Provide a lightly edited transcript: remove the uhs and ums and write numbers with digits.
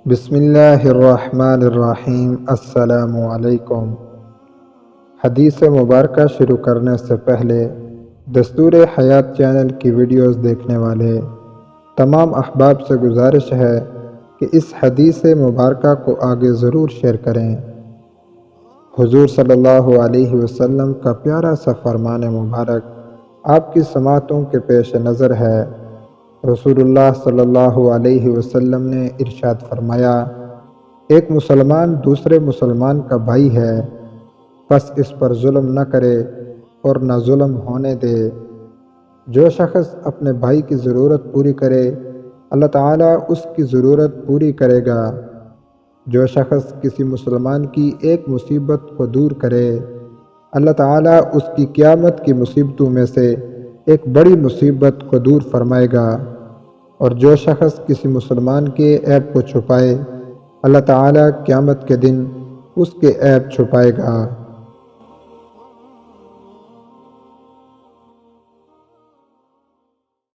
بسم اللہ الرحمن الرحیم۔ السلام علیکم۔ حدیث مبارکہ شروع کرنے سے پہلے دستور حیات چینل کی ویڈیوز دیکھنے والے تمام احباب سے گزارش ہے کہ اس حدیث مبارکہ کو آگے ضرور شیئر کریں۔ حضور صلی اللہ علیہ وسلم کا پیارا سا فرمان مبارک آپ کی سماعتوں کے پیش نظر ہے۔ رسول اللہ صلی اللہ علیہ وسلم نے ارشاد فرمایا، ایک مسلمان دوسرے مسلمان کا بھائی ہے، پس اس پر ظلم نہ کرے اور نہ ظلم ہونے دے۔ جو شخص اپنے بھائی کی ضرورت پوری کرے، اللہ تعالیٰ اس کی ضرورت پوری کرے گا۔ جو شخص کسی مسلمان کی ایک مصیبت کو دور کرے، اللہ تعالیٰ اس کی قیامت کی مصیبتوں میں سے ایک بڑی مصیبت کو دور فرمائے گا۔ اور جو شخص کسی مسلمان کے عیب کو چھپائے، اللہ تعالیٰ قیامت کے دن اس کے عیب چھپائے گا۔